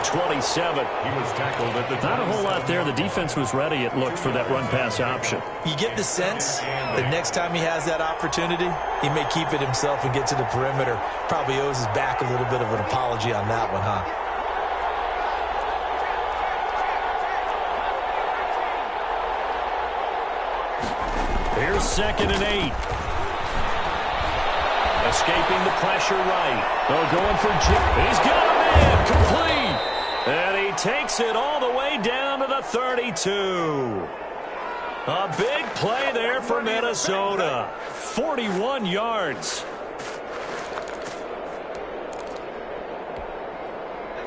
27. He was tackled at the Not a whole lot there. The defense was ready, it looked, for that run-pass option. You get the sense that next time he has that opportunity, he may keep it himself and get to the perimeter. Probably owes his back a little bit of an apology on that one, huh? Here's 2nd and 8. Escaping the pressure right. They're going for Jim. He's got a man. Complete. And he takes it all the way down to the 32. A big play there for Minnesota. 41 yards.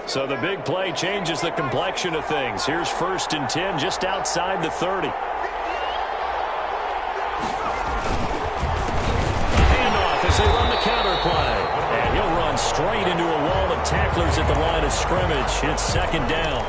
So the big play changes the complexion of things. Here's 1st and 10 just outside the 30. They run the counter play, and he'll run straight into a wall of tacklers at the line of scrimmage. It's 2nd down.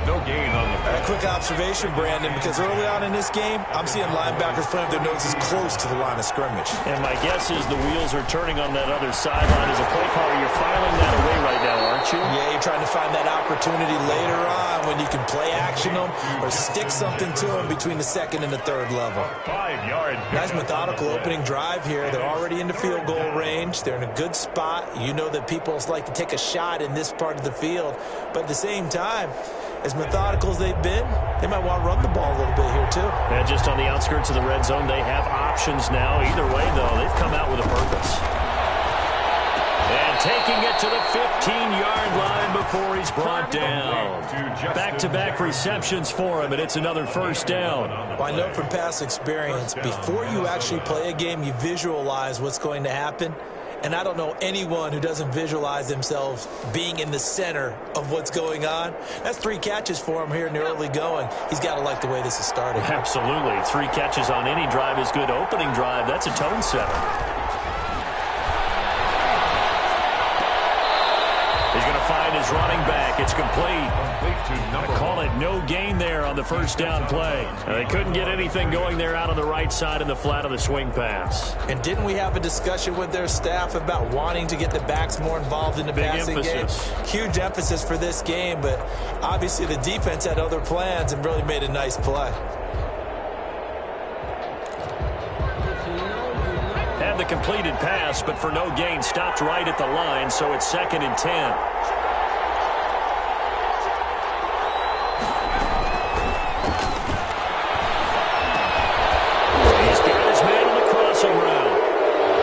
No gain on the play. A quick observation, Brandon, because early on in this game, I'm seeing linebackers playing with their noses close to the line of scrimmage. And my guess is the wheels are turning on that other sideline. As a play caller, you're filing that away right now, aren't you? Yeah, you're trying to find that opportunity later on when you can play action them or stick something to them between the 2nd and the 3rd level. 5 yards. Nice methodical opening drive here. They're already into field goal range. They're in a good spot. You know that people like to take a shot in this part of the field. But at the same time, as methodical as they've been, they might want to run the ball a little bit here, too. And just on the outskirts of the red zone, they have options now. Either way, though, they've come out with a purpose. And taking it to the 15-yard line before he's brought down. Back-to-back receptions for him, and it's another 1st down. Well, I know from past experience, before you actually play a game, you visualize what's going to happen. And I don't know anyone who doesn't visualize themselves being in the center of what's going on. That's 3 catches for him here in the early going. He's got to like the way this is starting. Absolutely. 3 catches on any drive is good. Opening drive, that's a tone setter. He's going to find his running back. It's complete. I call it no gain there on the 1st down play. They couldn't get anything going there out on the right side in the flat of the swing pass. And didn't we have a discussion with their staff about wanting to get the backs more involved in the passing game? Huge emphasis for this game, but obviously the defense had other plans and really made a nice play. Had the completed pass, but for no gain, stopped right at the line, so it's 2nd and 10. He's got his man on the crossing route.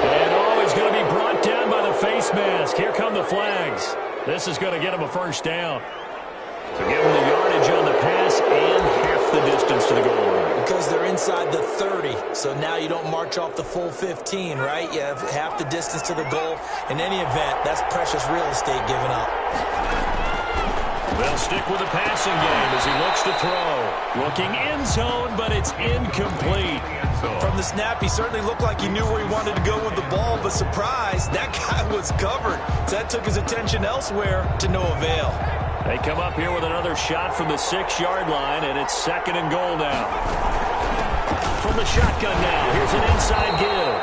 And he's going to be brought down by the face mask. Here come the flags. This is going to get him a 1st down. So give him the yardage on the pass and half the distance to the goal line. Because they're inside the 30, so now you don't march off the full 15, right? You have half the distance to the goal. In any event, that's precious real estate given up. They'll stick with the passing game as he looks to throw. Looking end zone, but it's incomplete. From the snap, he certainly looked like he knew where he wanted to go with the ball, but surprise, that guy was covered. So that took his attention elsewhere to no avail. They come up here with another shot from the 6-yard line, and it's 2nd and goal now. From the shotgun now, here's an inside give.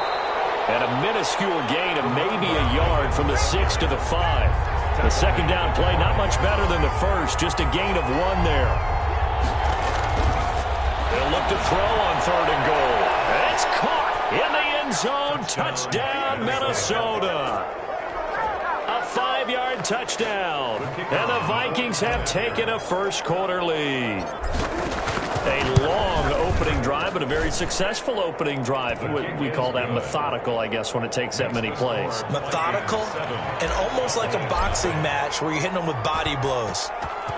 And a minuscule gain of maybe a yard from the 6 to the 5. The 2nd down play, not much better than the 1st, just a gain of 1 there. They'll look to throw on 3rd and goal. It's caught in the end zone. Touchdown, Minnesota. A 5-yard touchdown. And the Vikings have taken a 1st quarter lead. A long opening drive, but a very successful opening drive. We call that methodical, I guess, when it takes that many plays. Methodical and almost like a boxing match where you're hitting them with body blows.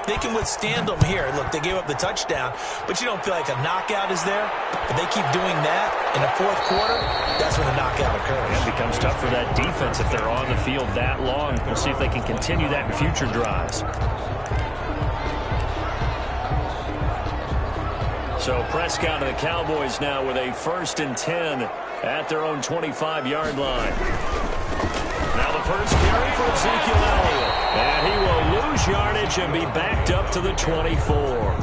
They can withstand them here. Look, they gave up the touchdown, but you don't feel like a knockout is there. But they keep doing that in the 4th quarter, that's when the knockout occurs. It becomes tough for that defense if they're on the field that long. We'll see if they can continue that in future drives. So Prescott and the Cowboys now with a 1st and 10 at their own 25-yard line. Now the first carry for Ezekiel Elliott. And he will lose yardage and be backed up to the 24.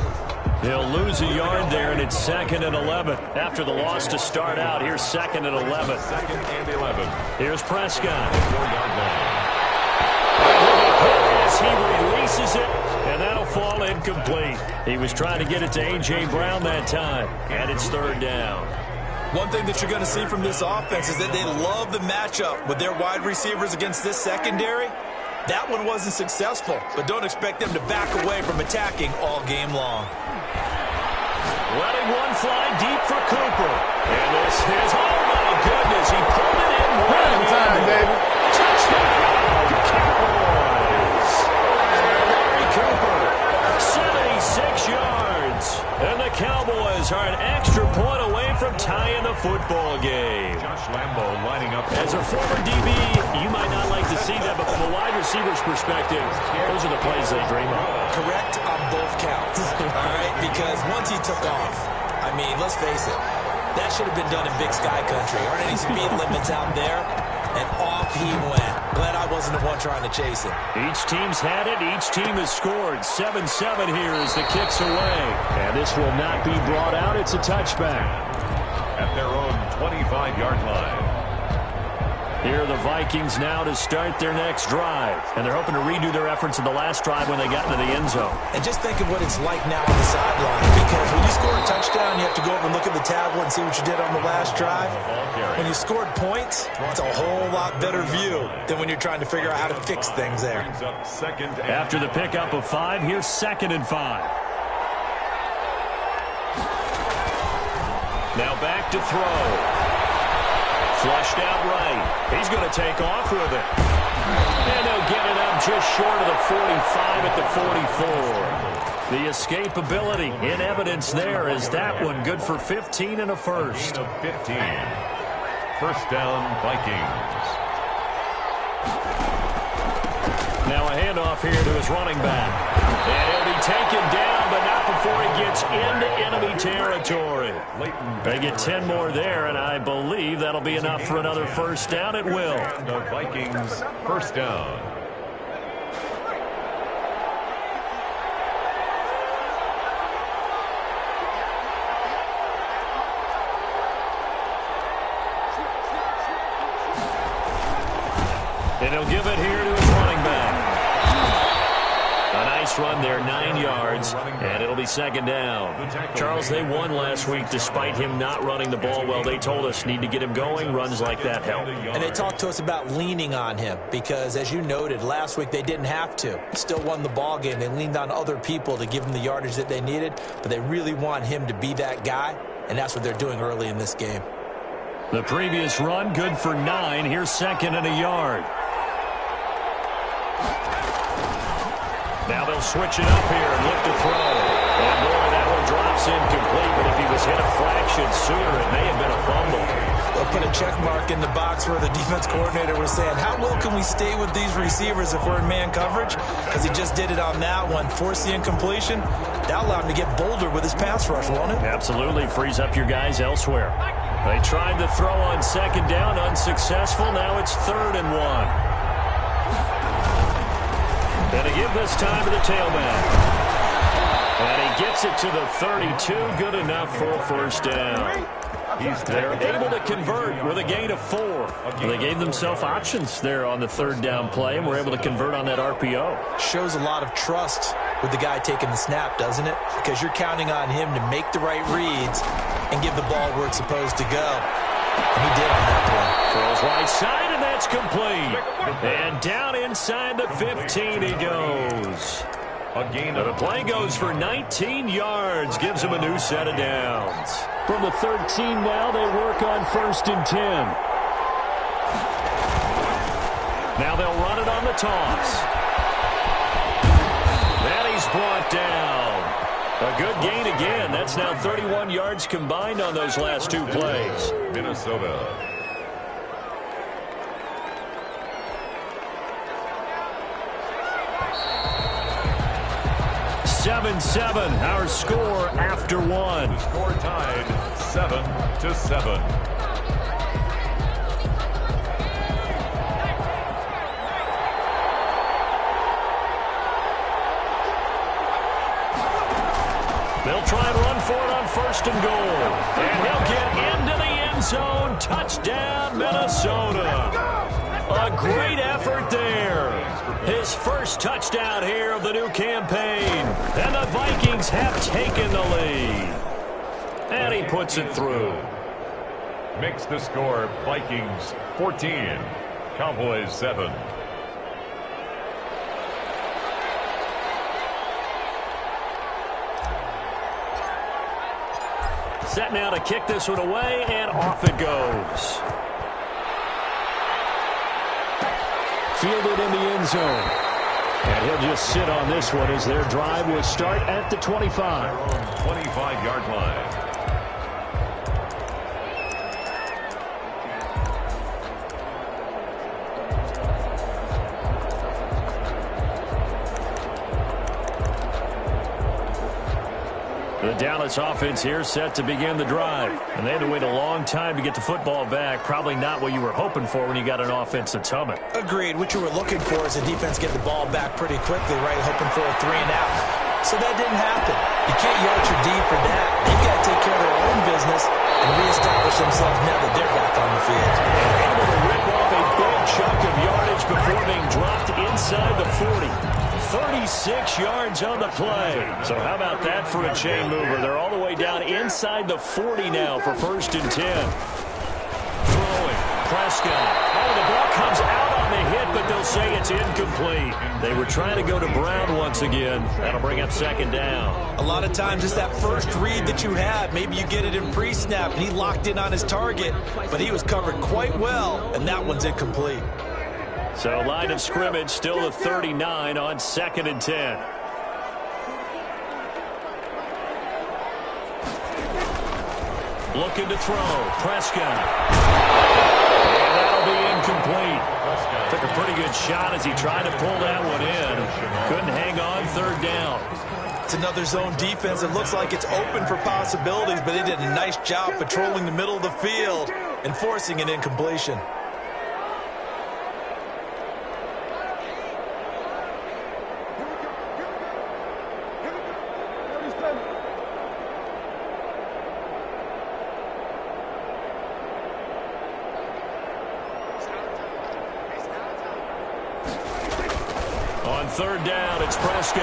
He'll lose a yard there, and it's 2nd and 11. After the loss to start out, here's 2nd and 11. 2nd and 11. Here's Prescott. 4-yard line. As he releases releases it, and that'll fall incomplete. He was trying to get it to A.J. Brown that time, and it's third down. One thing that you're going to see from this offense is that they love the matchup with their wide receivers against this secondary. That one wasn't successful, but don't expect them to back away from attacking all game long. Letting one fly deep for Cooper. And this is, oh my goodness, he pulled it in. Prime time, David. Touchdown, Cowboys. Larry Cooper, 76 yards. And the Cowboys are an extra point away from tying the football game. Josh Lambo lining up. As a former DB, you might not like to see that, but from a wide receiver's perspective, those are the plays they dream of. Correct on both counts, all right? Because once he took off, I mean, let's face it, that should have been done in Big Sky Country. Aren't any speed limits out there? And off he went. Glad I wasn't the one trying to chase him. Each team's had it. Each team has scored. 7-7 here as the kick's away. And this will not be brought out. It's a touchback. At their own 25-yard line. Here are the Vikings now to start their next drive. And they're hoping to redo their efforts in the last drive when they got into the end zone. And just think of what it's like now on the sideline. Because when you score a touchdown, you have to go over and look at the tablet and see what you did on the last drive. When you scored points, it's a whole lot better view than when you're trying to figure out how to fix things there. After the pickup of 5, here's 2nd and 5. Now back to throw. Flushed out right. He's going to take off with it. And he'll get it up just short of the 45 at the 44. The escapability in evidence there is that one good for 15 and a first. Gain of 15. First down, Vikings. Now a handoff here to his running back. And he'll be taken down, but not before he gets into enemy territory. They get 10 more there, and I believe that'll be enough for another first down. It will. The Vikings first down. And he'll give it here to his running back. A nice run there, 9 yards, and it'll be 2nd down. Charles, they won last week despite him not running the ball well. They told us need to get him going. Runs like that help. And they talked to us about leaning on him because, as you noted, last week they didn't have to. Still won the ball game. They leaned on other people to give them the yardage that they needed, but they really want him to be that guy, and that's what they're doing early in this game. The previous run, good for 9. Here's 2nd and a yard. Now they'll switch it up here and look to throw. And boy, that one drops incomplete, but if he was hit a fraction sooner, it may have been a fumble. They'll put a check mark in the box where the defense coordinator was saying, how well can we stay with these receivers if we're in man coverage? Because he just did it on that one, forced the incompletion. That allowed him to get bolder with his pass rush, won't it? Absolutely, frees up your guys elsewhere. They tried to throw on 2nd down, unsuccessful. Now it's 3rd and 1. And to give this time to the tailback. And he gets it to the 32. Good enough for a first down. They're able to convert with a gain of 4. They gave themselves options there on the 3rd down play and were able to convert on that RPO. Shows a lot of trust with the guy taking the snap, doesn't it? Because you're counting on him to make the right reads and give the ball where it's supposed to go. And he did on that play. Throws right side, and that's complete. And down inside the 15 he goes. The play goes for 19 yards, gives him a new set of downs. From the 13 now, they work on 1st and 10. Now they'll run it on the toss. And he's brought down. A good gain again. That's now 31 yards combined on those last 2 plays. Minnesota. Seven, our score after 1. The score tied 7-7. They'll try and run for it on 1st and goal. And he'll get into the end zone. Touchdown, Minnesota. A great effort there. His first touchdown here of the new campaign. And the Vikings have taken the lead. And he puts it through. Makes the score Vikings 14, Cowboys 7. Set now to kick this one away, and off it goes. Fielded in the end zone. And he'll just sit on this one as their drive will start at the 25. 25-yard line. The Dallas offense here set to begin the drive. And they had to wait a long time to get the football back. Probably not what you were hoping for when you got an offense that's humming. Agreed. What you were looking for is a defense get the ball back pretty quickly, right? Hoping for a 3-and-out. So that didn't happen. You can't yard your D for that. They've got to take care of their own business and reestablish themselves now that they're back on the field. And able to rip off a big chunk of yardage before being dropped inside the 40. 36 yards on the play. So how about that for a chain mover? They're all the way down inside the 40 now for 1st and 10. Throwing. Prescott. Oh, the ball comes out on the hit, but they'll say it's incomplete. They were trying to go to Brown once again. That'll bring up 2nd down. A lot of times it's that first read that you had. Maybe you get it in pre-snap, and he locked in on his target, but he was covered quite well, and that one's incomplete. So line of scrimmage still the 39 on 2nd and 10. Looking to throw. Prescott. And that'll be incomplete. Took a pretty good shot as he tried to pull that one in. Couldn't hang on 3rd down. It's another zone defense. It looks like it's open for possibilities, but they did a nice job patrolling the middle of the field and forcing an incompletion. On 3rd down, it's Prescott.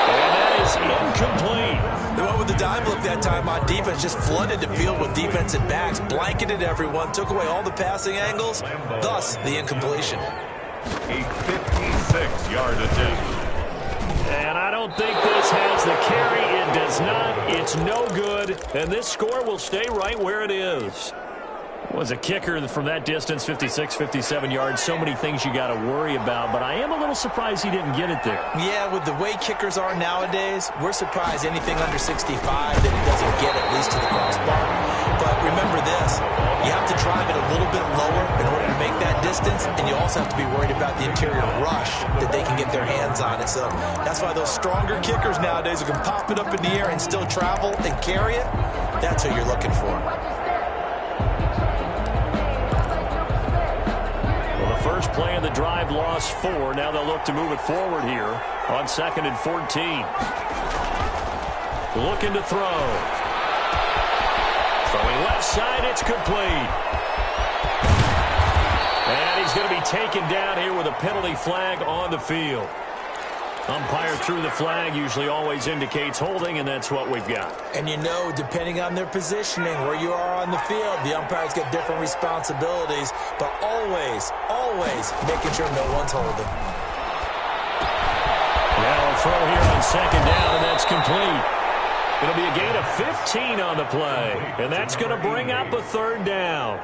And that is incomplete. They went with the dime look that time on defense, just flooded the field with defensive backs, blanketed everyone, took away all the passing angles, thus the incompletion. A 56-yard attempt. And I don't think this has the carry. It does not. It's no good. And this score will stay right where it is. Was a kicker from that distance, 56, 57 yards. So many things you got to worry about, but I am a little surprised he didn't get it there. Yeah, with the way kickers are nowadays, we're surprised anything under 65 that he doesn't get at least to the crossbar. But remember this, you have to drive it a little bit lower in order to make that distance, and you also have to be worried about the interior rush that they can get their hands on it. So that's why those stronger kickers nowadays who can pop it up in the air and still travel and carry it, that's who you're looking for. First play of the drive lost 4. Now they'll look to move it forward here on 2nd and 14. Looking to throw. Throwing left side, it's complete. And he's going to be taken down here with a penalty flag on the field. Umpire threw the flag, usually always indicates holding, and that's what we've got. And you know, depending on their positioning, where you are on the field, the umpires get different responsibilities, but always making sure no one's holding. Now a throw here on 2nd down, and that's complete. It'll be a gain of 15 on the play, and that's going to bring up a 3rd down.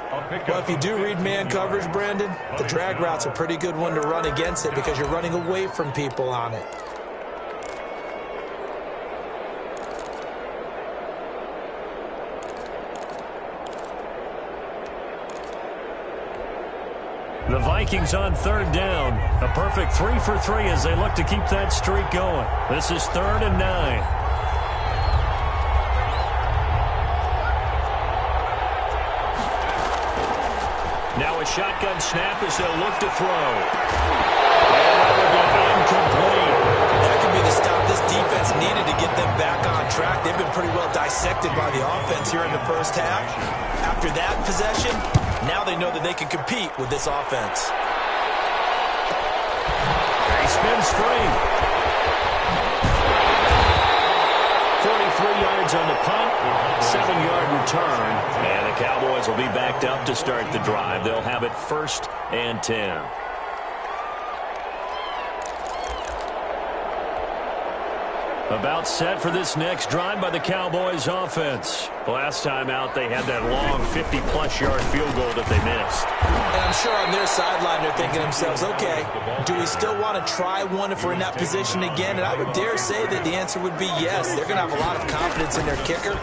Well, if you do read man coverage, Brandon, the drag route's a pretty good one to run against it because you're running away from people on it. The Vikings on 3rd down. A perfect 3 for 3 as they look to keep that streak going. This is 3rd and 9. Now a shotgun snap as they'll look to throw. And that will be incomplete. That could be the stop this defense needed to get them back on track. They've been pretty well dissected by the offense here in the first half. After that possession, now they know that they can compete with this offense. spins free. 43 yards on the punt, 7-yard return, and the Cowboys will be backed up to start the drive. They'll have it 1st and 10. About set for this next drive by the Cowboys offense. Last time out, they had that long 50-plus yard field goal that they missed. And I'm sure on their sideline they're thinking to themselves, okay, do we still want to try one if we're in that position again? And I would dare say that the answer would be yes. They're going to have a lot of confidence in their kicker.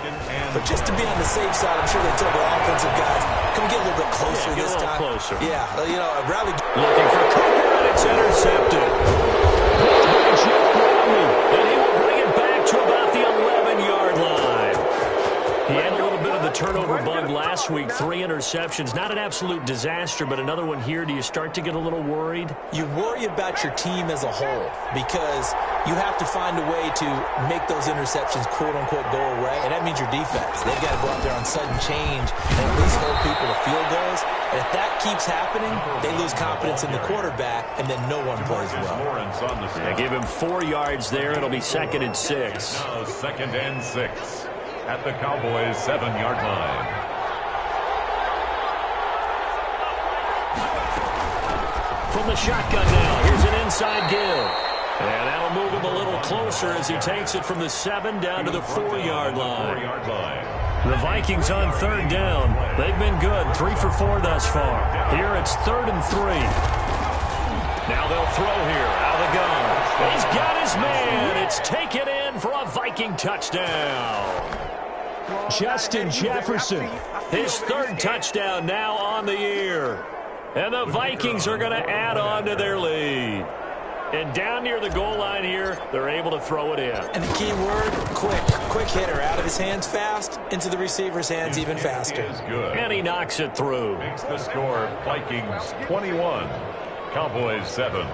But just to be on the safe side, I'm sure they told their offensive guys, can we get a little bit closer this time? Get a little closer. Yeah, you know, I'd rather... Looking for Cooper, and it's intercepted. And he will bring it back to about the 11-yard line. He had a little bit of the turnover bug last week, 3 interceptions. Not an absolute disaster, but another one here. Do you start to get a little worried? You worry about your team as a whole because you have to find a way to make those interceptions, quote-unquote, go away, and that means your defense. They've got to go out there on sudden change and at least hold people to field goals. And if that keeps happening, they lose confidence in the quarterback, and then no one plays well. Yeah, give him 4 yards there. It'll be 2nd and 6. Now 2nd and 6 at the Cowboys' 7-yard line. From the shotgun now, here's an inside give. And that'll move him a little closer as he takes it from the 7 down to the 4-yard line. The Vikings on 3rd down. They've been good, 3 for 4 thus far. Here it's 3rd and 3. Now they'll throw here, out of the gun. He's got his man. It's taken in for a Viking touchdown. Justin Jefferson, his 3rd touchdown now on the year. And the Vikings are going to add on to their lead. And down near the goal line here, they're able to throw it in. And the key word, quick. Quick hitter. Out of his hands fast, into the receiver's hands even faster. And he knocks it through. Makes the score Vikings 21, Cowboys 7.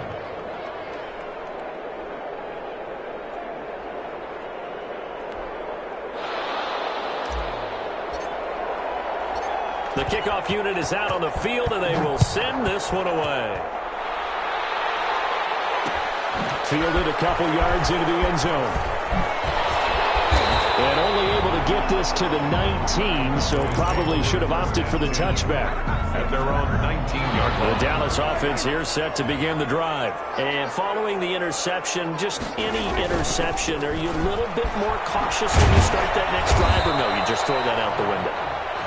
The kickoff unit is out on the field, and they will send this one away. Fielded a couple yards into the end zone. And only able to get this to the 19, so probably should have opted for the touchback. At their own 19-yard line. The Dallas offense here set to begin the drive. And following the interception, just any interception, are you a little bit more cautious when you start that next drive, or no, you just throw that out the window?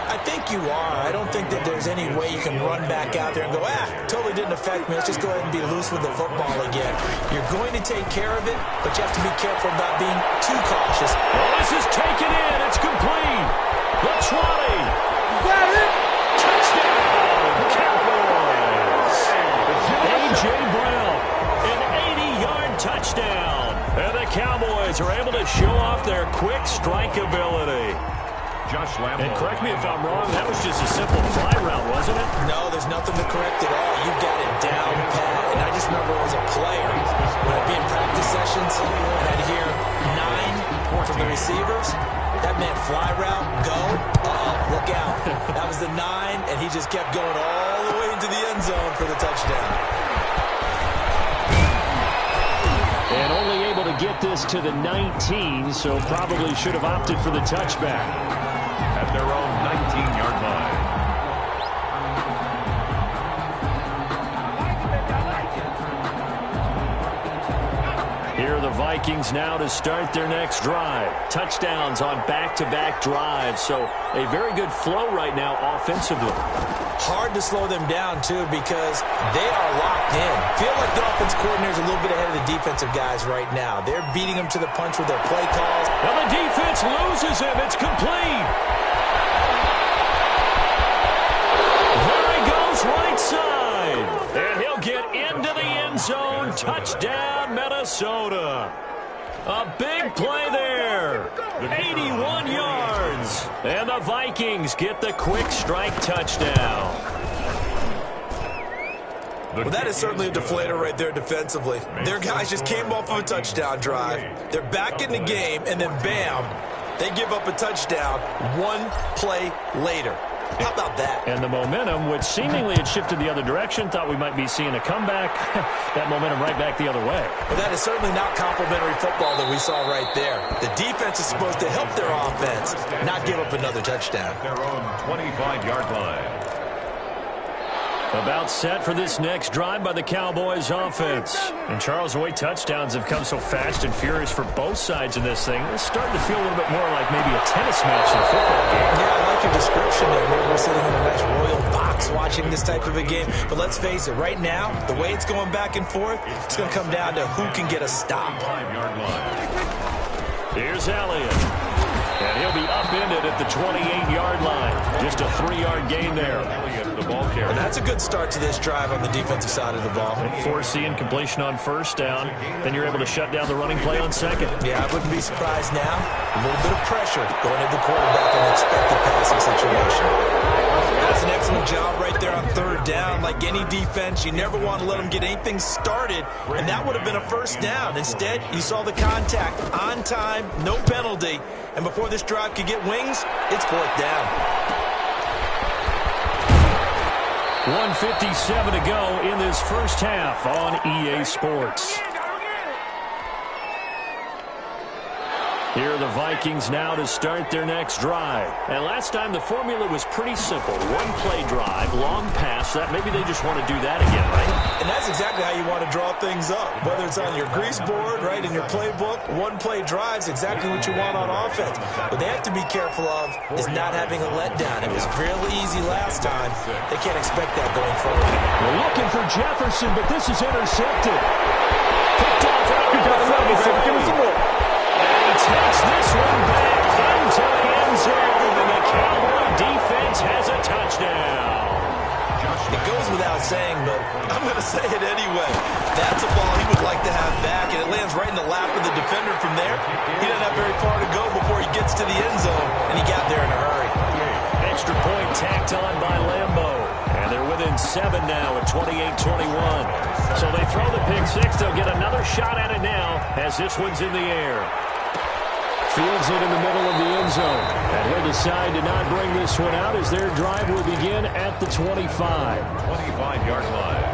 I think you are. I don't think that there's any way you can run back out there and go, totally didn't affect me. Let's just go ahead and be loose with the football again. You're going to take care of it, but you have to be careful about being too cautious. Well, this is taken in. It's complete. The 20. Got it. Touchdown, Cowboys. A.J. Brown, an 80-yard touchdown. And the Cowboys are able to show off their quick strike ability. And correct me if I'm wrong, that was just a simple fly route, wasn't it? No, there's nothing to correct at all. You got it down pat. And I just remember as a player, when I'd be in practice sessions, and I'd hear 9 from the receivers, that meant fly route, go, look out. That was the 9, and he just kept going all the way into the end zone for the touchdown. And only able to get this to the 19, so probably should have opted for the touchback. At their own 19-yard line. Here are the Vikings now to start their next drive. Touchdowns on back-to-back drives, so a very good flow right now offensively. Hard to slow them down, too, because they are locked in. Feel like the offense coordinator is a little bit ahead of the defensive guys right now. They're beating them to the punch with their play calls. Well, the defense loses him. It's complete. There he goes right side. And he'll get into the end zone. Touchdown, Minnesota. A big play there. 81 yards. And the Vikings get the quick strike touchdown. Well, that is certainly a deflator right there defensively. Their guys just came off of a touchdown drive. They're back in the game, and then bam, they give up a touchdown 1 play later. How about that? And the momentum, which seemingly had shifted the other direction, thought we might be seeing a comeback. That momentum right back the other way. But that is certainly not complimentary football that we saw right there. The defense is supposed to help their offense, not give up another touchdown. Their own 25-yard line. About set for this next drive by the Cowboys offense. And Charles, the way touchdowns have come so fast and furious for both sides in this thing, it's starting to feel a little bit more like maybe a tennis match in a football game. Yeah, I like your description there. Maybe we're sitting in a nice royal box watching this type of a game. But let's face it, right now, the way it's going back and forth, it's going to come down to who can get a stop. 5-yard line. Here's Elliott. And he'll be upended at the 28-yard line. Just a 3-yard gain there. Elliott, the ball carrier. And that's a good start to this drive on the defensive side of the ball. Forcing completion on first down. Then you're able to shut down the running play on second. Yeah, I wouldn't be surprised now. A little bit of pressure going into the quarterback in an expected passing situation. That's an excellent job right there on third down. Like any defense, you never want to let them get anything started, and that would have been a first down. Instead, you saw the contact on time, no penalty, and before this drive could get wings, it's fourth down. 1:57 to go in this first half on EA Sports. Here are the Vikings now to start their next drive. And last time the formula was pretty simple. One play drive, long pass. That maybe they just want to do that again, right? And that's exactly how you want to draw things up. Whether it's on your grease board, right, in your playbook, one play drive's exactly what you want on offense. What they have to be careful of is not having a letdown. It was real easy last time. They can't expect that going forward. We're looking for Jefferson, but this is intercepted. Picked off right at the 30. Takes this one back into the end zone, and the Cowboy defense has a touchdown. It goes without saying, but I'm going to say it anyway. That's a ball he would like to have back, and it lands right in the lap of the defender from there. He doesn't have very far to go before he gets to the end zone, and he got there in a hurry. Extra point tacked on by Lambeau, and they're within 7 now at 28-21. So they throw the pick six. They'll get another shot at it now as this one's in the air. Fields it in the middle of the end zone. And he'll decide to not bring this one out as their drive will begin at the 25. 25-yard line.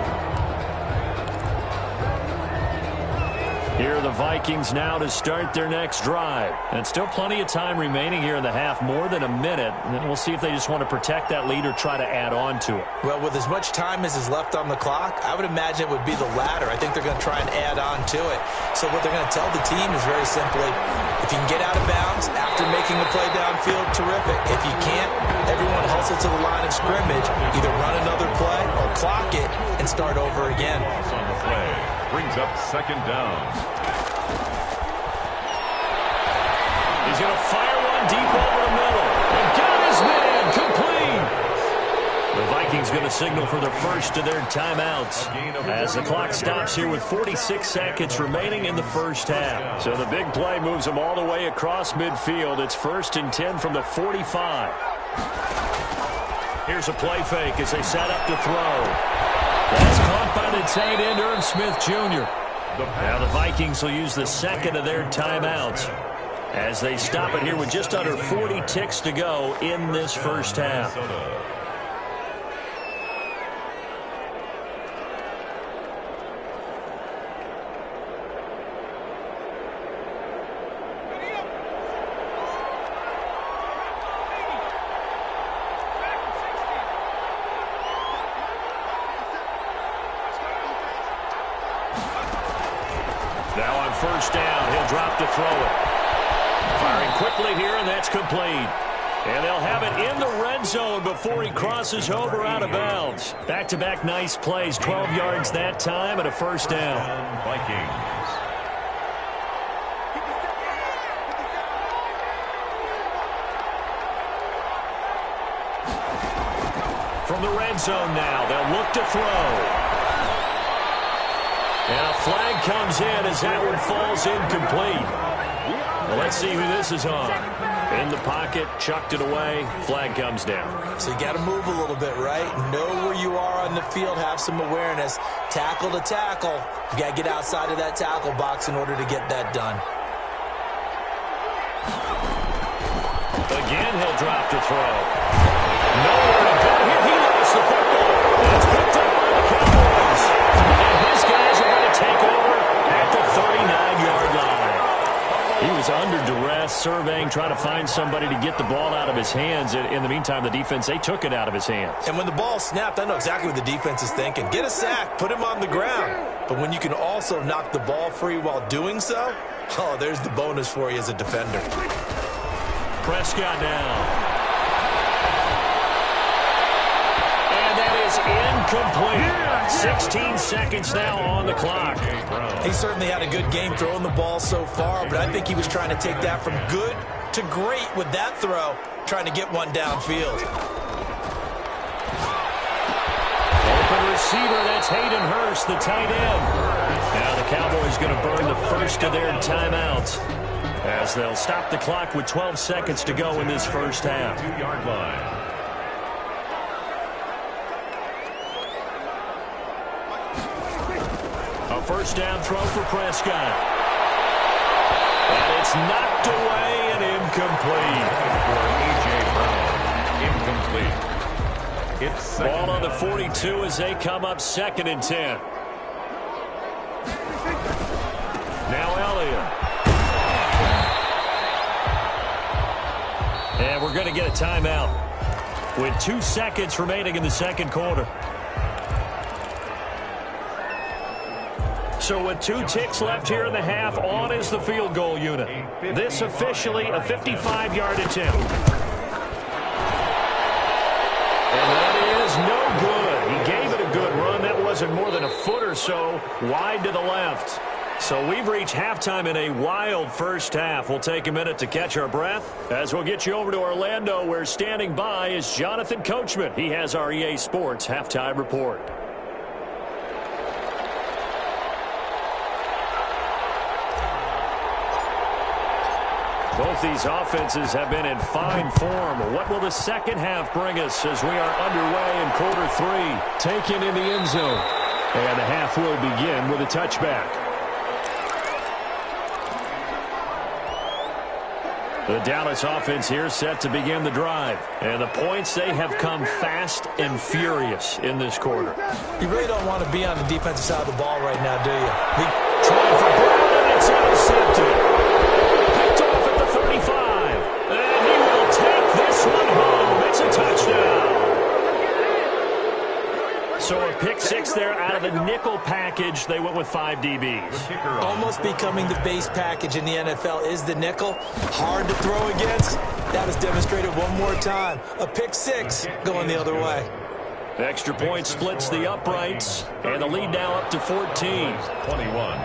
Here are the Vikings now to start their next drive. And still plenty of time remaining here in the half, more than a minute. And we'll see if they just want to protect that lead or try to add on to it. Well, with as much time as is left on the clock, I would imagine it would be the latter. I think they're going to try and add on to it. So what they're going to tell the team is very simply, if you can get out of bounds after making a play downfield, terrific. If you can't, everyone hustle to the line of scrimmage, either run another play or clock it and start over again. On the play, brings up second down. He's going to fire one deep over the middle. And got his man complete. The Vikings going to signal for the first of their timeouts as the clock stops here with 46 seconds remaining in the first half. So the big play moves them all the way across midfield. It's 1st and 10 from the 45. Here's a play fake as they set up to throw. That's caught by the tight end, Irv Smith Jr. Now the Vikings will use the second of their timeouts as they stop it here with just under 40 ticks to go in this first half. Now on first down, he'll drop to throw it. Firing quickly here, and that's complete. And they'll have it in the red zone before he crosses over out of bounds. Back-to-back nice plays, 12 yards that time, and a first down. Vikings. From the red zone now, they'll look to throw. And a flag comes in as that one falls incomplete. Well, let's see who this is on. In the pocket, chucked it away, flag comes down. So you got to move a little bit, right? Know where you are on the field, have some awareness. Tackle to tackle. You got to get outside of that tackle box in order to get that done. Again, he'll drop to throw. Nowhere to go here. He lost the football. It's picked up by the Cowboys. And his guys are going to take over at the 39-yard line. He was under duress, surveying, trying to find somebody to get the ball out of his hands. In the meantime, the defense, they took it out of his hands. And when the ball snapped, I know exactly what the defense is thinking. Get a sack, put him on the ground. But when you can also knock the ball free while doing so, oh, there's the bonus for you as a defender. Prescott down. And that is incomplete. 16 seconds now on the clock. He certainly had a good game throwing the ball so far, but I think he was trying to take that from good to great with that throw, trying to get one downfield. Open receiver, that's Hayden Hurst, the tight end. Now the Cowboys going to burn the first of their timeouts as they'll stop the clock with 12 seconds to go in this first half. 2-yard line. A first down throw for Prescott. And it's knocked away and incomplete. For A.J. Brown, incomplete. It's Ball on the 42 as they come up 2nd and 10. Now Elliott. And we're going to get a timeout with 2 seconds remaining in the second quarter. So with 2 ticks left here in the half, on is the field goal unit. This officially a 55-yard attempt. And that is no good. He gave it a good run. That wasn't more than a foot or so wide to the left. So we've reached halftime in a wild first half. We'll take a minute to catch our breath as we'll get you over to Orlando, where standing by is Jonathan Coachman. He has our EA Sports halftime report. Both these offenses have been in fine form. What will the second half bring us as we are underway in quarter 3? Taken in the end zone. And the half will begin with a touchback. The Dallas offense here set to begin the drive. And the points, they have come fast and furious in this quarter. You really don't want to be on the defensive side of the ball right now, do you? Trying for Brown, and it's intercepted. Picked off at the 35. And he will take this one home. It's a touchdown. So a pick 6 there out of the nickel package. They went with 5 DBs. Almost becoming the base package in the NFL is the nickel. Hard to throw against. That was demonstrated one more time. A pick 6 going the other way. Extra point splits the uprights, and the lead now up to 14. 21.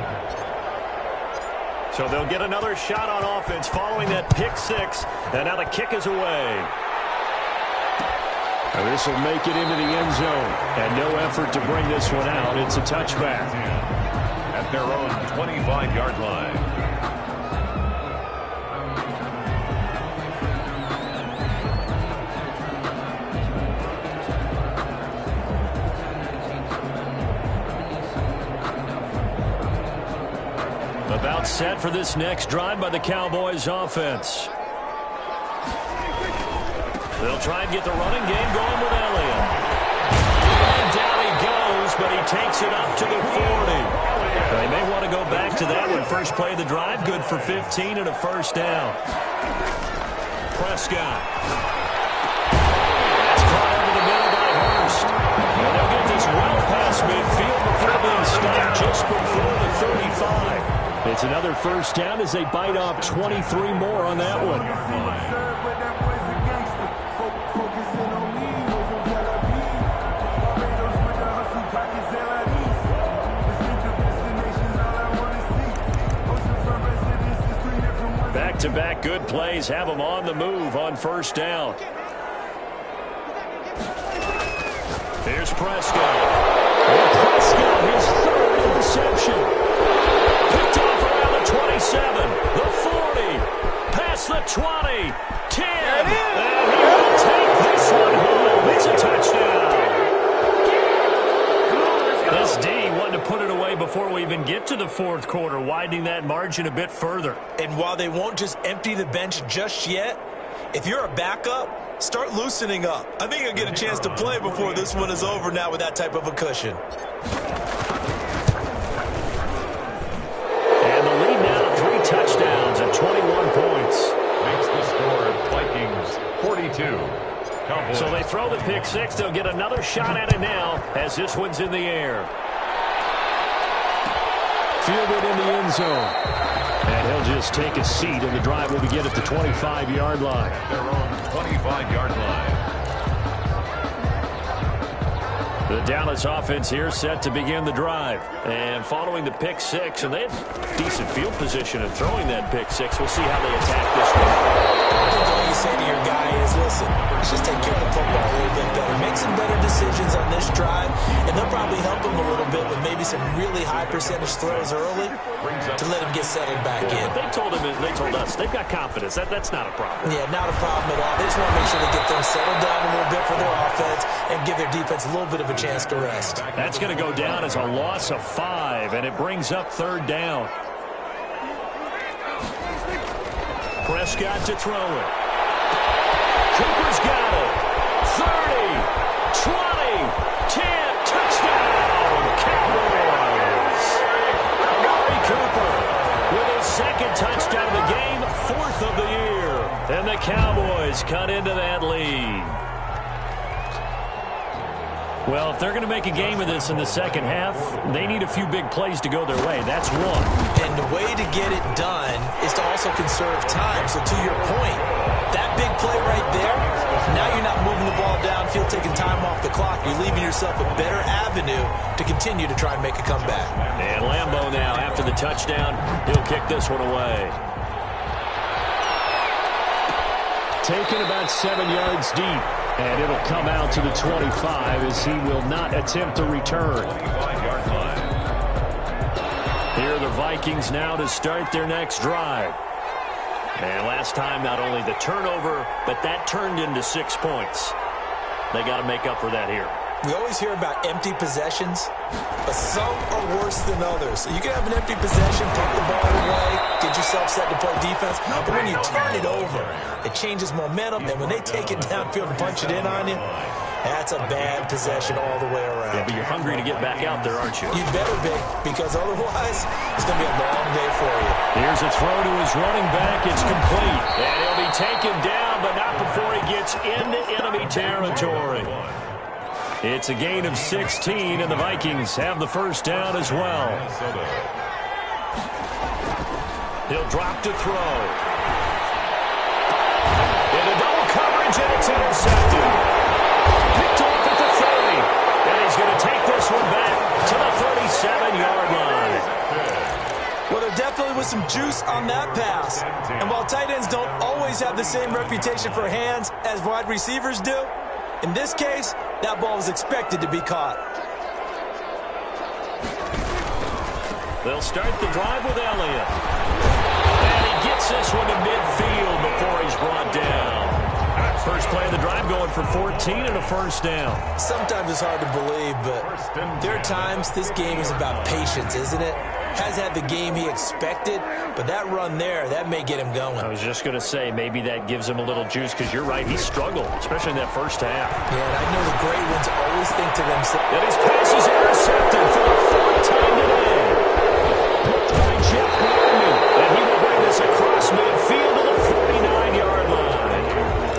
So they'll get another shot on offense following that pick 6, and now the kick is away. This will make it into the end zone, and no effort to bring this one out. It's a touchback. At their own 25-yard line. About set for this next drive by the Cowboys offense. They'll try and get the running game going with Elliott. And down he goes, but he takes it up to the 40. They may want to go back to that one. First play of the drive, good for 15 and a first down. Prescott. That's caught over the middle by Hurst. And they'll get this well past midfield before being stopped just before the 35. It's another first down as they bite off 23 more on that one. Back-to-back good plays have them on the move on first down. Here's Prescott. And Prescott, his third interception. Picked off around the 27, the 40, past the 20, 10. And he will take this one home. It's a touchdown. This D wanted to put it away before we even get to the fourth quarter, widening that margin a bit further. And while they won't just empty the bench just yet, if you're a backup, start loosening up. I think he'll get a chance to play before this one is over now with that type of a cushion. And the lead now to 3 touchdowns and 21 points. Makes the score Vikings 42. Cowboys. So they throw the pick six. They'll get another shot at it now as this one's in the air. Fielded in the end zone. And he'll just take a seat, and the drive will begin at the 25-yard line. At their own 25-yard line. The Dallas offense here set to begin the drive. And following the pick six, and they have decent field position in throwing that pick six. We'll see how they attack this one. I think all you say to your guy is, listen, let's just take care of the football a little bit better. Make some better decisions on this drive, and they'll probably help him a little bit with maybe some really high percentage throws early to let him get settled back in. They told us, they've got confidence. That's not a problem. Yeah, not a problem at all. They just want to make sure they get things settled down a little bit for their offense and give their defense a little bit of a chance to rest. That's going to go down as a loss of 5, and it brings up 3rd down. Prescott to throw it. Cooper's got it. 30, 20, 10, touchdown, Cowboys. Amari Cooper with his 2nd touchdown of the game, 4th of the year. And the Cowboys cut into that lead. Well, if they're going to make a game of this in the second half, they need a few big plays to go their way. That's one. And the way to get it done is to also conserve time. So to your point, that big play right there, now you're not moving the ball downfield, taking time off the clock. You're leaving yourself a better avenue to continue to try and make a comeback. And Lambeau now, after the touchdown, he'll kick this one away. Taken about 7 yards deep. And it'll come out to the 25 as he will not attempt to return. 25-yard line. Here are the Vikings now to start their next drive. And last time, not only the turnover, but that turned into 6 points. They got to make up for that here. We always hear about empty possessions, but some are worse than others. So you can have an empty possession, put the ball away, get yourself set to play defense, but when you turn it over, it changes momentum, and when they take it downfield and punch it in on you, that's a bad possession all the way around. Yeah, but you're hungry to get back out there, aren't you? You better be, because otherwise, it's going to be a long day for you. Here's a throw to his running back. It's complete. And he'll be taken down, but not before he gets into enemy territory. It's a gain of 16, and the Vikings have the 1st down as well. He'll drop to throw. Into double coverage, and it's intercepted. Picked off at the 30. And he's going to take this one back to the 37-yard line. Well, there definitely was some juice on that pass. And while tight ends don't always have the same reputation for hands as wide receivers do, in this case, that ball was expected to be caught. They'll start the drive with Elliott. And he gets this one to midfield before he's brought down. First play of the drive going for 14 and a 1st down. Sometimes it's hard to believe, but there are times this game is about patience, isn't it? Has had the game he expected, but that run there, that may get him going. I was just going to say, maybe that gives him a little juice, because you're right, he struggled, especially in that 1st half. Yeah, and I know the great ones always think to themselves. And his pass is intercepted for the 4th time today. Blocked by Jeff Gordon, and he will bring this across midfield to the 49-yard line.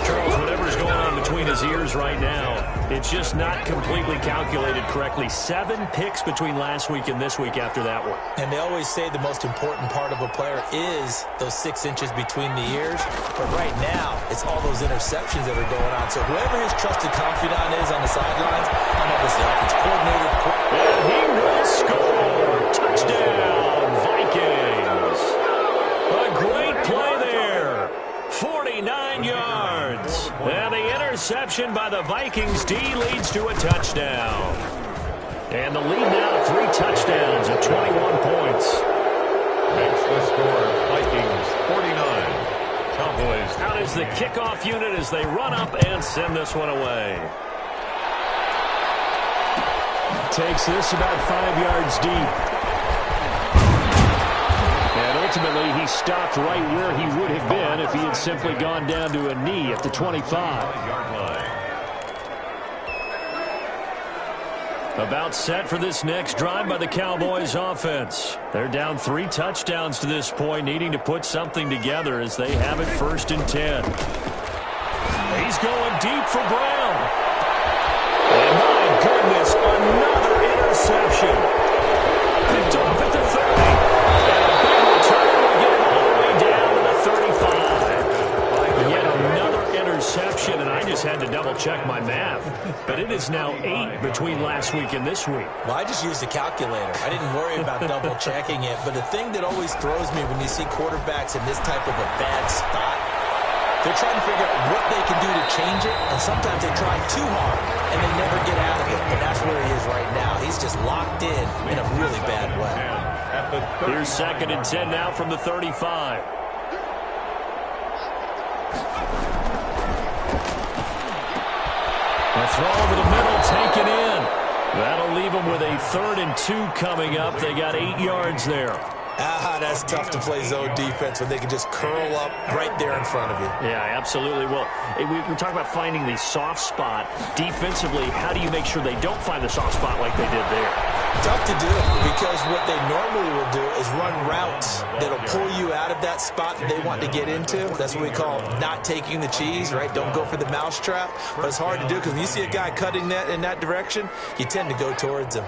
Charles, whatever's going on between his ears right now, it's just not completely calculated correctly. 7 picks between last week and this week after that one. And they always say the most important part of a player is those 6 inches between the ears. But right now, it's all those interceptions that are going on. So whoever his trusted confidant is on the sidelines, I'm obviously offensive coordinator. And he will score. Touchdown, Vikings. A great play there. 49 yards. And the interception by the Vikings D leads to a touchdown. And the lead now to 3 touchdowns at 21 points. Makes the score Vikings 49. Cowboys. Out is the kickoff unit as they run up and send this one away. Takes this about 5 yards deep. And ultimately, he stopped right where he would have been if he had simply gone down to a knee at the 25. About set for this next drive by the Cowboys offense. They're down 3 touchdowns to this point, needing to put something together as they have it 1st and 10. He's going deep for Brown. And my goodness, another interception. Picked off at the 30. And a big return will get him all the way down to the 35. Yet another interception, and I just had to double-check my math. But it is now 8 between last week and this week. Well, I just used a calculator. I didn't worry about double-checking it. But the thing that always throws me when you see quarterbacks in this type of a bad spot, they're trying to figure out what they can do to change it, and sometimes they try too hard, and they never get out of it. And that's where he is right now. He's just locked in a really bad way. Here's 2nd and 10 now from the 35. A throw over the middle, taken in. That'll leave them with a 3rd and 2 coming up. They got 8 yards there. That's tough to play zone defense when they can just curl up right there in front of you. Yeah, absolutely. Well, we talk about finding the soft spot. Defensively, how do you make sure they don't find the soft spot like they did there? Tough to do because what they normally will do is run routes that'll pull you out of that spot that they want to get into. That's what we call not taking the cheese, right? Don't go for the mousetrap. But it's hard to do because when you see a guy cutting that in that direction, you tend to go towards him.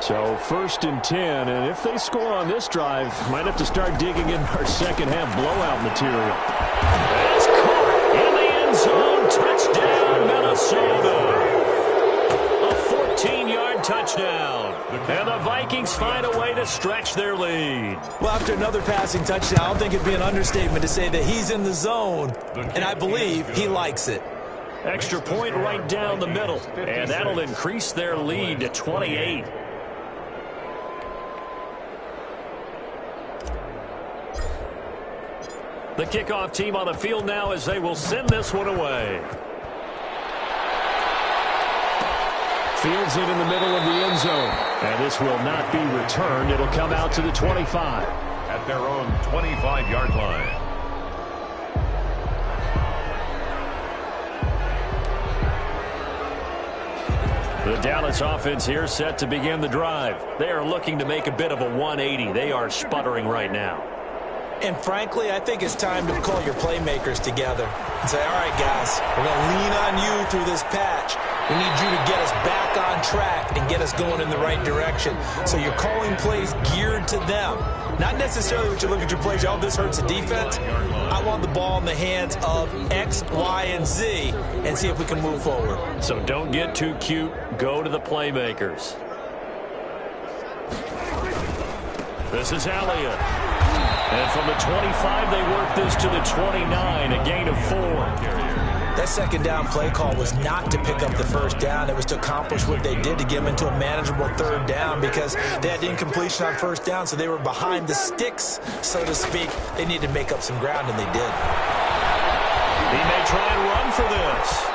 So 1st and 10, and if they score on this drive, might have to start digging in our second-half blowout material. That's caught in the end zone. Touchdown, Minnesota. A 14-yard touchdown. And the Vikings find a way to stretch their lead. Well, after another passing touchdown, I don't think it'd be an understatement to say that he's in the zone, and I believe he likes it. Extra point right down the middle, and that'll increase their lead to 28. The kickoff team on the field now as they will send this one away. Fields it in the middle of the end zone. And this will not be returned. It'll come out to the 25. At their own 25-yard line. The Dallas offense here set to begin the drive. They are looking to make a bit of a 180. They are sputtering right now. And frankly, I think it's time to call your playmakers together and say, all right, guys, we're going to lean on you through this patch. We need you to get us back on track and get us going in the right direction. So you're calling plays geared to them. Not necessarily what you look at your plays, oh, this hurts the defense. I want the ball in the hands of X, Y, and Z and see if we can move forward. So don't get too cute. Go to the playmakers. This is Elliott. And from the 25, they work this to the 29, a gain of 4. That second down play call was not to pick up the first down. It was to accomplish what they did to get them into a manageable 3rd down because they had incompletion on 1st down, so they were behind the sticks, so to speak. They needed to make up some ground, and they did. He may try and run for this.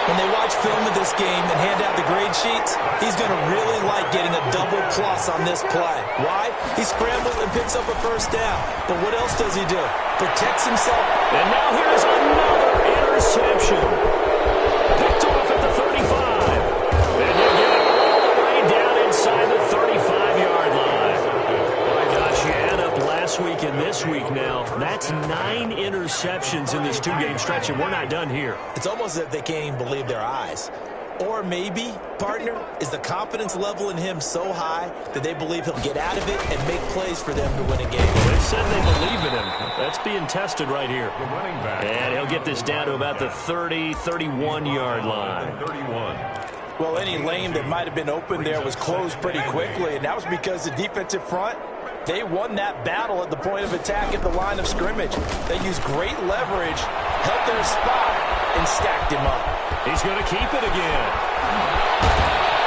When they watch film of this game and hand out the grade sheets, he's going to really like getting a double plus on this play. Why? He scrambles and picks up a 1st down. But what else does he do? Protects himself. And now here's another interception. Picked off at the 35. And they get it all the way down inside the 35-yard line. My gosh, you add up last week and this week now. That's 9 interceptions in this 2-game stretch, and we're not done here. It's almost as if they can't even believe their eyes. Or maybe, partner, is the confidence level in him so high that they believe he'll get out of it and make plays for them to win a game. They said they believe in him. That's being tested right here. The running back. And he'll get this down to about the 30, 31-yard line. 31. Well, any lane that might have been open there was closed pretty quickly, and that was because the defensive front, they won that battle at the point of attack at the line of scrimmage. They used great leverage, held their spot, and stacked him up. He's going to keep it again.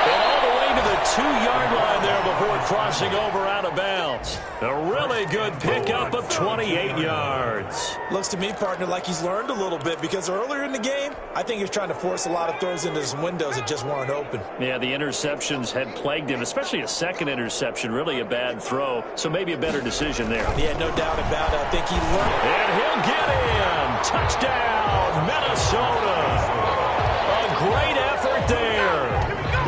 And all the way to the 2-yard line there before crossing over out of bounds. A really good pickup of 28 yards. Looks to me, partner, like he's learned a little bit, because earlier in the game, I think he was trying to force a lot of throws into some windows that just weren't open. Yeah, the interceptions had plagued him, especially a second interception, really a bad throw. So maybe a better decision there. Yeah, no doubt about it. I think he learned. And he'll get in. Touchdown, Minnesota. A great effort there.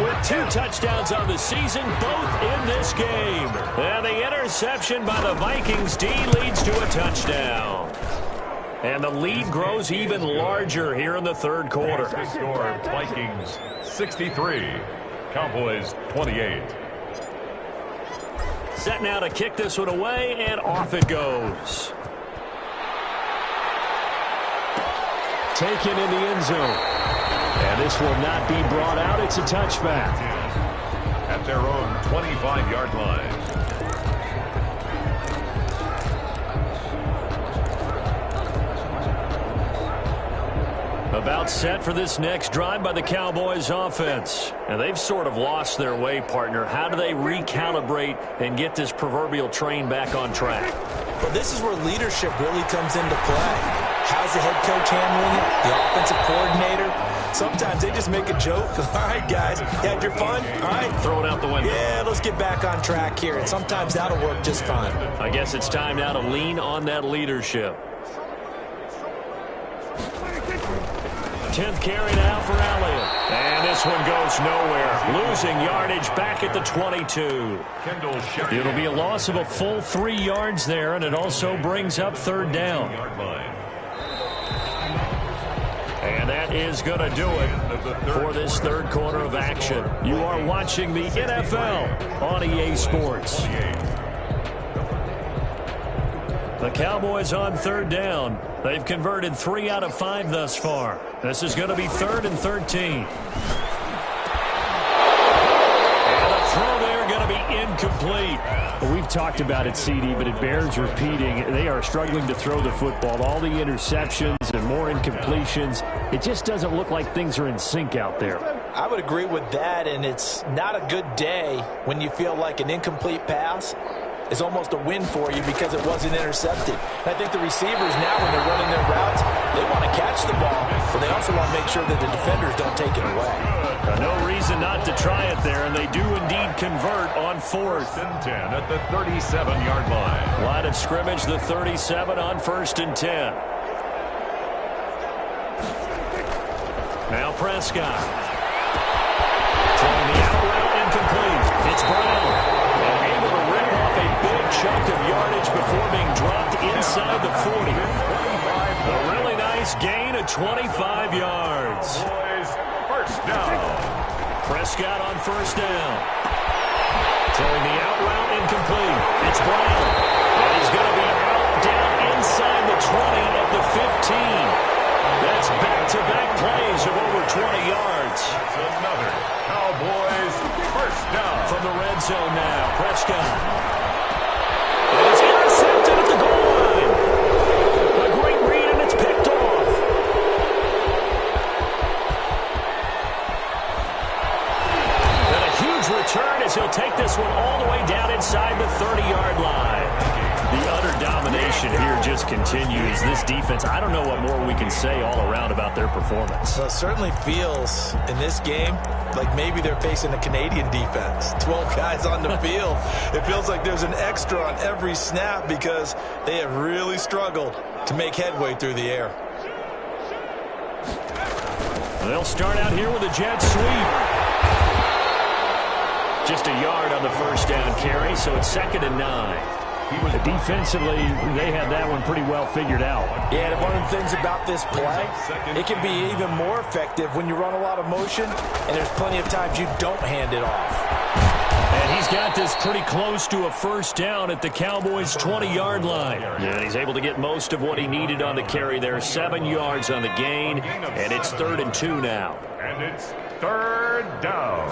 With 2 touchdowns on the season, both in this game. And the interception by the Vikings D leads to a touchdown. And the lead grows even larger here in the third quarter. The score, Vikings 63, Cowboys 28. Set now to kick this one away, and off it goes. Taken in the end zone. And this will not be brought out. It's a touchback. At their own 25-yard line. About set for this next drive by the Cowboys offense. And they've sort of lost their way, partner. How do they recalibrate and get this proverbial train back on track? Well, this is where leadership really comes into play. How's the head coach handling it? The offensive coordinator? Sometimes they just make a joke. All right, guys, you had your fun? All right. Throw it out the window. Yeah, let's get back on track here. And sometimes that'll work just fine. I guess it's time now to lean on that leadership. 10th carry now for Elliott. And this one goes nowhere. Losing yardage back at the 22. It'll be a loss of a full 3 yards there, and it also brings up third down. And that is going to do it for this third quarter of action. You are watching the NFL on EA Sports. The Cowboys on third down. They've converted 3 out of 5 thus far. This is going to be 3rd and 13. And the throw there going to be incomplete. Well, we've talked about it, CD, but it bears repeating. They are struggling to throw the football. All the interceptions and more incompletions. It just doesn't look like things are in sync out there. I would agree with that, and it's not a good day when you feel like an incomplete pass is almost a win for you because it wasn't intercepted. And I think the receivers now, when they're running their routes, they want to catch the ball, but they also want to make sure that the defenders don't take it away. No reason not to try it there, and they do indeed convert on 4th and 10 at the 37-yard line. Line of scrimmage, the 37 on 1st and 10. Now Prescott. Throwing the out route incomplete. It's Brown. Able to rip off a big chunk of yardage before being dropped inside the 40. A really nice gain of 25 yards. First down. Prescott on 1st down. Throwing the out route incomplete. It's Brown. And he's going to be out down inside the 20 at the 15. That's back-to-back plays of over 20 yards. That's another Cowboys first down. From the red zone now, Prescott. And it's intercepted at the goal line. A great read, and it's picked off. And a huge return as he'll take this one all the way down inside the 30-yard line. The utter domination here just continues. This defense, I don't know what more we can say all around about their performance. Well, it certainly feels in this game like maybe they're facing a Canadian defense. 12 guys on the field. It feels like there's an extra on every snap because they have really struggled to make headway through the air. They'll start out here with a jet sweep. Just a yard on the first down carry, so it's 2nd and 9. Defensively, they had that one pretty well figured out. Yeah, and one of the things about this play, it can be even more effective when you run a lot of motion, and there's plenty of times you don't hand it off. And he's got this pretty close to a first down at the Cowboys' 20-yard line. And he's able to get most of what he needed on the carry there. 7 yards on the gain, and it's 3rd and 2 now. And it's 3rd down.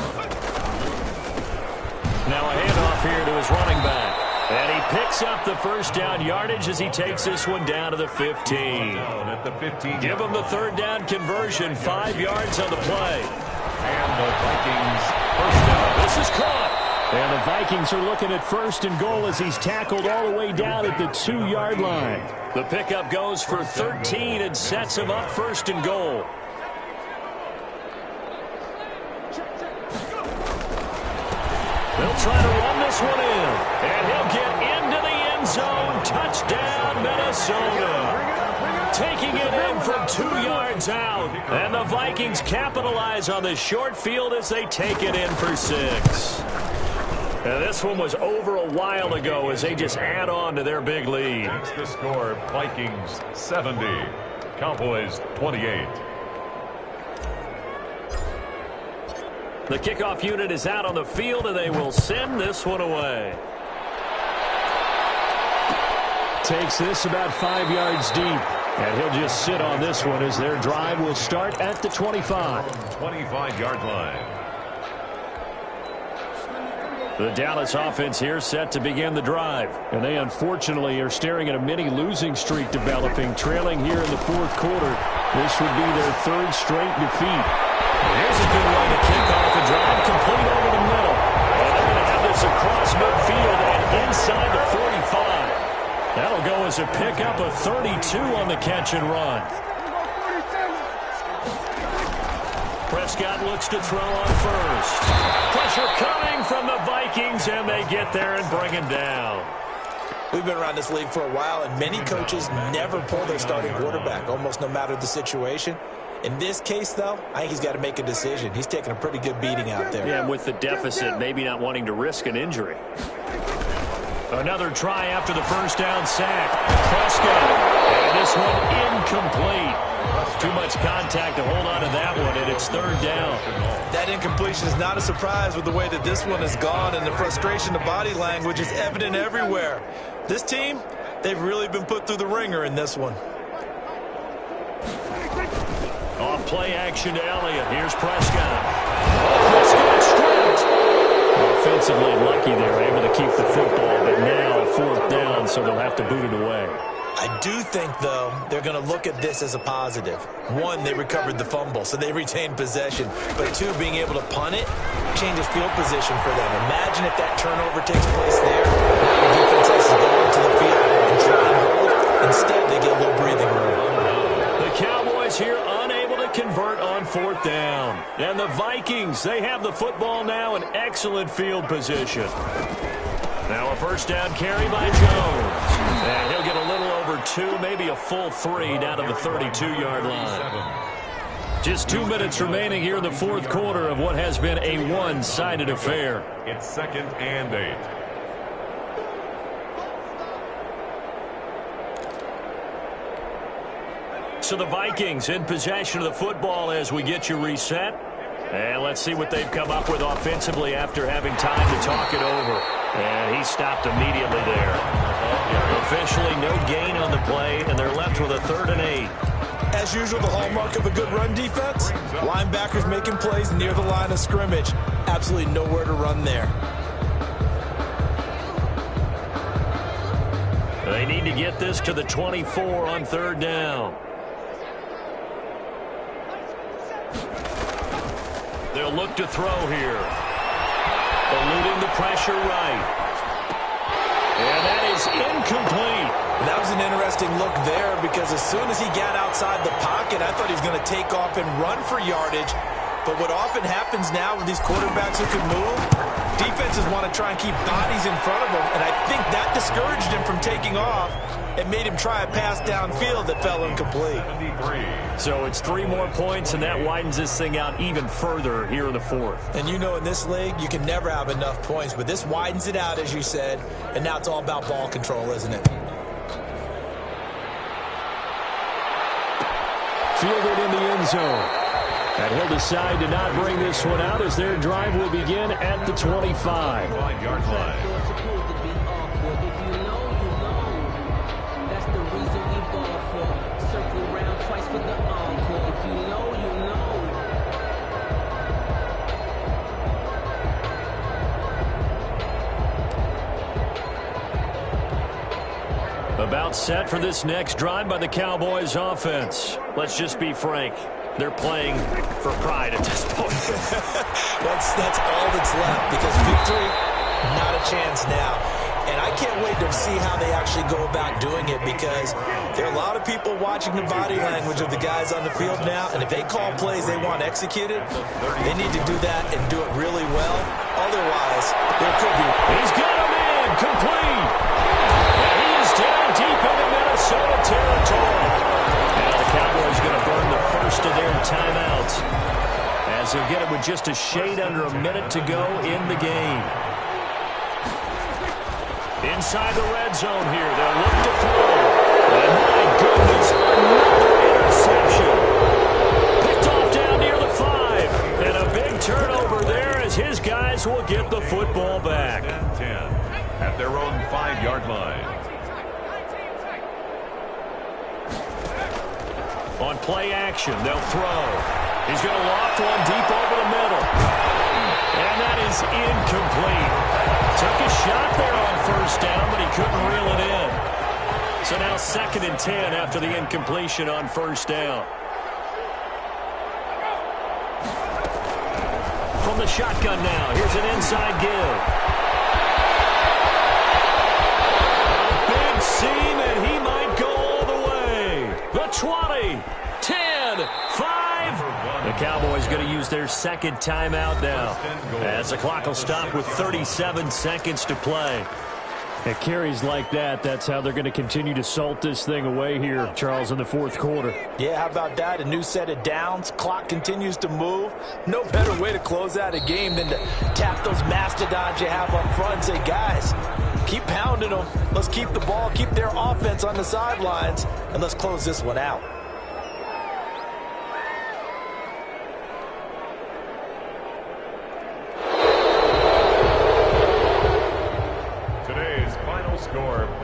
Now a handoff here to his running back. And he picks up the first down yardage as he takes this one down to the 15. At the 15. Give him the 3rd down conversion, 5 yards on the play. And the Vikings first down. This is caught. And the Vikings are looking at 1st and goal as he's tackled all the way down at the 2-yard line. The pickup goes for 13 and sets him up 1st and goal. They'll try to run this one in. And he'll get into the end zone. Touchdown, Minnesota. Taking it in from 2 yards out. And the Vikings capitalize on the short field as they take it in for 6. And this one was over a while ago as they just add on to their big lead. That's the score. Vikings 70. Cowboys 28. The kickoff unit is out on the field, and they will send this one away. Takes this about 5 yards deep. And he'll just sit on this one as their drive will start at the 25. 25-yard line. The Dallas offense here set to begin the drive. And they unfortunately are staring at a mini losing streak developing, trailing here in the 4th quarter. This would be their 3rd straight defeat. Here's a good way to kick off a drive, complete over the middle. And they're going to have this across midfield and inside the 45. That'll go as a pickup of 32 on the catch and run. Prescott looks to throw on 1st. Pressure coming from the Vikings, and they get there and bring him down. We've been around this league for a while, and many coaches never pull their starting quarterback, almost no matter the situation. In this case, though, I think he's got to make a decision. He's taking a pretty good beating out there. Yeah, and with the deficit, maybe not wanting to risk an injury. Another try after the 1st down sack. Prescott. And this one incomplete. Too much contact to hold on to that one, and it's 3rd down. That incompletion is not a surprise with the way that this one has gone, and the frustration, the body language is evident everywhere. This team, they've really been put through the ringer in this one. Off play action to Elliott. Here's Prescott. Prescott stripped. Offensively lucky they were able to keep the football, but now 4th down, so they'll have to boot it away. I do think, though, they're going to look at this as a positive. 1, they recovered the fumble, so they retained possession. But 2, being able to punt it changes field position for them. Imagine if that turnover takes place there. Now the defense has to go into the field and try and hold. Instead, they get a little breathing room. The Cowboys here unable to convert on 4th down. And the Vikings, they have the football now in excellent field position. Now a 1st down carry by Jones. And he'll get a little over 2, maybe a full 3 down to the 32-yard line. Just 2 minutes remaining here in the 4th quarter of what has been a one-sided affair. It's 2nd and 8. So the Vikings in possession of the football as we get you reset. And let's see what they've come up with offensively after having time to talk it over. And he stopped immediately there. Officially no gain on the play, and they're left with a 3rd and 8. As usual, the hallmark of a good run defense, linebackers making plays near the line of scrimmage. Absolutely nowhere to run there. They need to get this to the 24 on 3rd down. They'll look to throw here. Eluding the pressure right. And that is incomplete. That was an interesting look there because as soon as he got outside the pocket, I thought he was going to take off and run for yardage. But what often happens now with these quarterbacks who can move, defenses want to try and keep bodies in front of them. And I think that discouraged him from taking off and made him try a pass downfield that fell incomplete. So it's 3 more points, and that widens this thing out even further here in the 4th. And you know in this league, you can never have enough points. But this widens it out, as you said. And now it's all about ball control, isn't it? Fielded in the end zone. And he'll decide to not bring this one out as their drive will begin at the 25. 5-yard line. About set for this next drive by the Cowboys offense. Let's just be frank. They're playing for pride at this point. that's all that's left, because victory, not a chance now. And I can't wait to see how they actually go about doing it, because there are a lot of people watching the body language of the guys on the field now, and if they call plays they want executed, they need to do that and do it really well. Otherwise, there could be... He's got him in, complete. And he is down deep into Minnesota territory. Now the Cowboys going to burn the first of their timeouts, as they'll get it with just a shade under a minute to go in the game. Inside the red zone here, they'll look to throw. And my goodness, another interception. Picked off down near the 5. And a big turnover there as his guys will get the football back. 10 at their own 5-yard line. On play action, they'll throw. He's going to loft one deep over the middle. And that is incomplete. Took a shot there on first down, but he couldn't reel it in. So now 2nd and 10 after the incompletion on first down. From the shotgun now, here's an inside give. Big seam, and he might go all the way. The 20, 10, 5. The Cowboys going to use their 2nd timeout now, as the clock will stop with 37 seconds to play. At carries like that, that's how they're going to continue to salt this thing away here, Charles, in the 4th quarter. Yeah, how about that? A new set of downs. Clock continues to move. No better way to close out a game than to tap those mastodons you have up front and say, guys, keep pounding them. Let's keep the ball, keep their offense on the sidelines, and let's close this one out.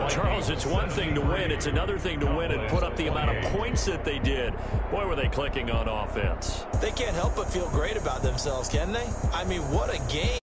Charles, it's one thing to win. It's another thing to win and put up the amount of points that they did. Boy, were they clicking on offense. They can't help but feel great about themselves, can they? I mean, what a game.